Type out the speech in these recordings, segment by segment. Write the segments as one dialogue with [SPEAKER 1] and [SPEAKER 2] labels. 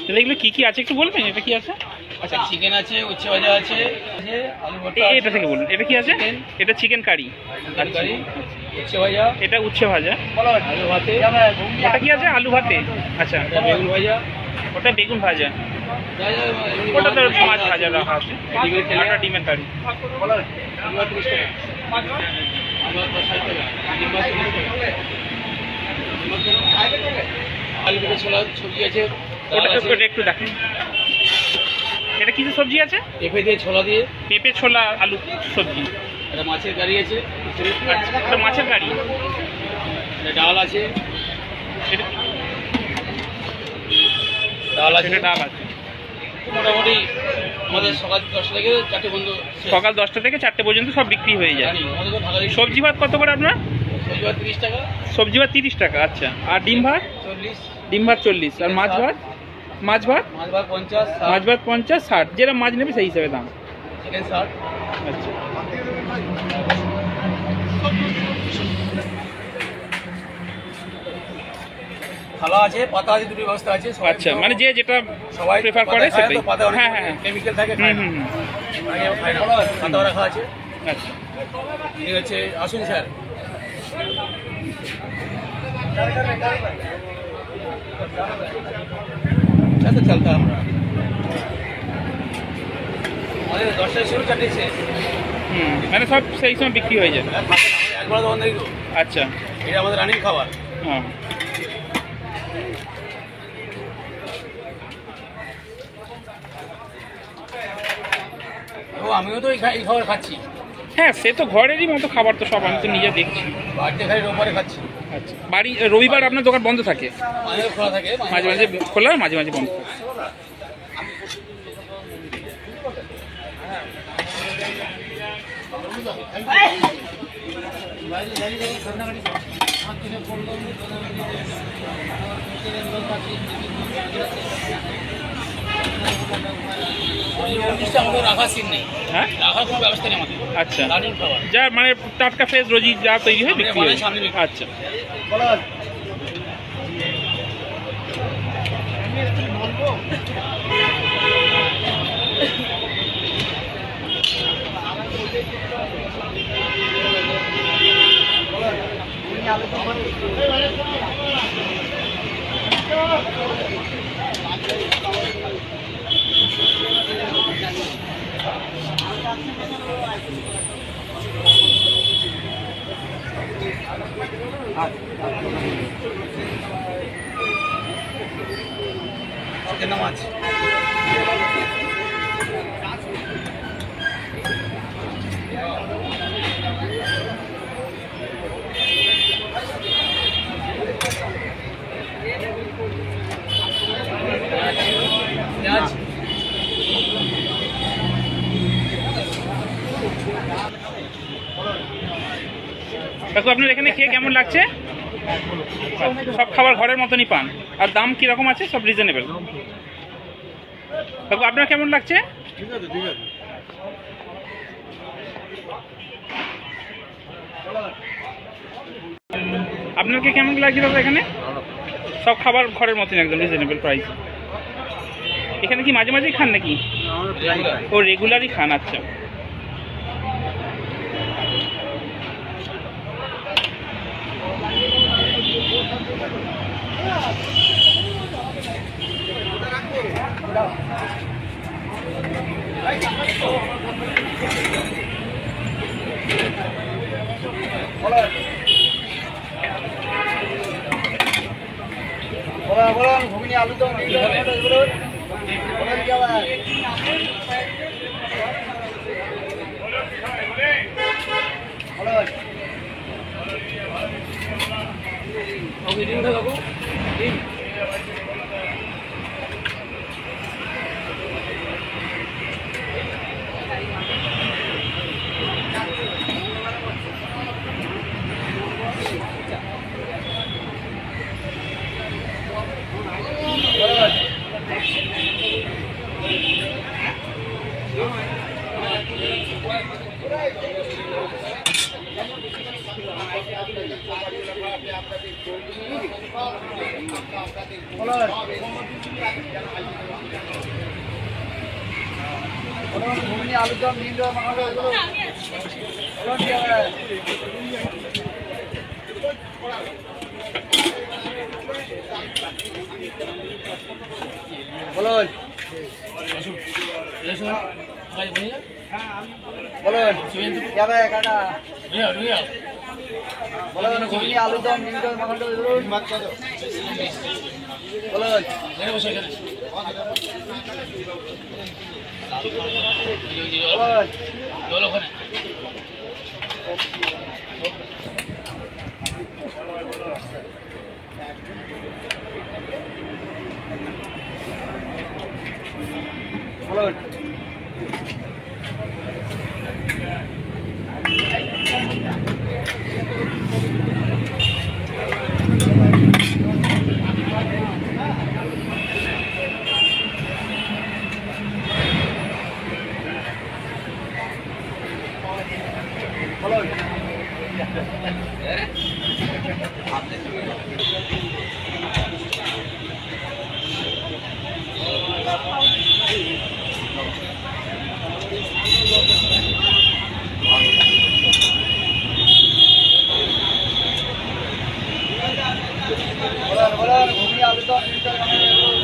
[SPEAKER 1] তাহলে এগুলো কি আছে একটু বলবেন, এটা কি আছে?
[SPEAKER 2] আচ্ছা, চিকেন আছে, উচ্ছে ভাজা আছে, আলু ভর্তা।
[SPEAKER 1] এটা থেকে বলুন, এটা কি আছে? এটা চিকেন কারি,
[SPEAKER 2] কারি, উচ্ছে ভাজা,
[SPEAKER 1] এটা উচ্ছে ভাজা,
[SPEAKER 2] আলু ভাতে।
[SPEAKER 1] ওটা কি আছে? আলু ভাতে। আচ্ছা,
[SPEAKER 2] বেগুন ভাজা,
[SPEAKER 1] ওটা বেগুন ভাজা, ওটা তো মাছ ভাজা রাখা আছে, ওটা ডিমের কারি।
[SPEAKER 2] আলু থেকে ছোলা সবজি আছে,
[SPEAKER 1] ওটা একটু দেখেন, এটা কিছু সবজি আছে?
[SPEAKER 2] পেঁপে দিয়ে ছোলা দিয়ে,
[SPEAKER 1] পেঁপে ছোলা আলু সবজি।
[SPEAKER 2] একটা মাছের কারি আছে,
[SPEAKER 1] ওটা মাছের কারি।
[SPEAKER 2] ডাল আছে,
[SPEAKER 1] এটা
[SPEAKER 2] ডাল আছে,
[SPEAKER 1] ডাল আছে।
[SPEAKER 2] মোটামুটি আমাদের সকাল 10টা থেকে 4টে বন্ধ।
[SPEAKER 1] সকাল 10টা থেকে 4টে পর্যন্ত সব বিক্রি হয়ে যায়। সবজি ভাত কত করে আপনার?
[SPEAKER 2] সবজি ভাত 30 টাকা।
[SPEAKER 1] সবজি ভাত 30 টাকা, আচ্ছা। আর ডিম ভাত?
[SPEAKER 2] 40।
[SPEAKER 1] ডিম ভাত 40। আর মাছ ভাত? মাছ ভাত
[SPEAKER 2] 50।
[SPEAKER 1] মাছ ভাত 50, 60, যেটা মাছ নেবে সেই হিসাবে দাম।
[SPEAKER 2] চিকেন 60।
[SPEAKER 1] আচ্ছা,
[SPEAKER 2] থালা আছে, পাতা আছে, দুটো ব্যবস্থা আছে।
[SPEAKER 1] আচ্ছা, মানে যে যেটা
[SPEAKER 2] সবাই
[SPEAKER 1] প্রেফার করে সেটাই। হ্যাঁ হ্যাঁ,
[SPEAKER 2] কেমিক্যাল থাকে, পাতা রাখা আছে।
[SPEAKER 1] আচ্ছা,
[SPEAKER 2] ঠিক আছে, আসুন স্যার। চলতা আমরা আমাদের 10টায় শুরু, 4টায় শেষ।
[SPEAKER 1] মানে সব সেই সময় বিক্রি হয়ে যায়।
[SPEAKER 2] একবার দোকান দেখো।
[SPEAKER 1] আচ্ছা,
[SPEAKER 2] এটা আমাদের রানিং খাবার।
[SPEAKER 1] হ্যাঁ।
[SPEAKER 2] ও, আমিও তো এই খাবার খাচ্ছি।
[SPEAKER 1] হ্যাঁ, সে তো ঘরেরই মতো খাবার তো সব, আমি তো নিজে দেখছি।
[SPEAKER 2] বাড়িতে খাই, রোববারে খাচ্ছি।
[SPEAKER 1] আচ্ছা, বাড়ি রবিবার আপনার দোকান বন্ধ থাকে?
[SPEAKER 2] মাঝে খোলা থাকে,
[SPEAKER 1] মাঝে মাঝে খোলা, মাঝে মাঝে বন্ধ থাকে।
[SPEAKER 2] রাখার সিন নেই।
[SPEAKER 1] হ্যাঁ,
[SPEAKER 2] রাখার কোনো ব্যবস্থা নেই আমাদের।
[SPEAKER 1] আচ্ছা,
[SPEAKER 2] রানিং খাবার,
[SPEAKER 1] যা মানে টাটকা ফ্রেশ রোজই যা তৈরি হয় বিক্রি হয়।
[SPEAKER 2] সামনে।
[SPEAKER 1] আচ্ছা,
[SPEAKER 2] চিকেন মাছ।
[SPEAKER 1] কাকু আপনার এখানে খেয়ে কেমন লাগছে? সব খাবার ঘরের মতনই পান। আর দাম কিরকম আছে? সব রিজনেবল। কাকু আপনার কেমন লাগছে?
[SPEAKER 2] ঠিক আছে, ঠিক আছে।
[SPEAKER 1] আপনাকে কেমন লাগছে দাদা এখানে? সব খাবার ঘরের মতন, একদম রিজনেবল প্রাইস। এখানে কি মাঝে মাঝেই খান নাকি? ও, রেগুলারই খান, আচ্ছা।
[SPEAKER 2] ঘুগনি আলু দম
[SPEAKER 3] আলুদম নীল মাখানো এগুলো বলুন বলুন যাবে কাটা বলুন ঘুগনি আলুদম নীল মাখানো বলুন বলুন
[SPEAKER 2] জল ওখানে
[SPEAKER 3] বলুন বলুন বলুন ঘুগনি আলুদম নীল মাখানো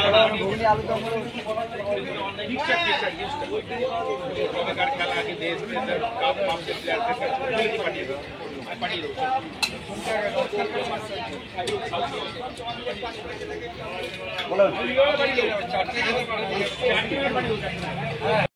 [SPEAKER 3] বলুন ঘুগনি আলুদম বলুন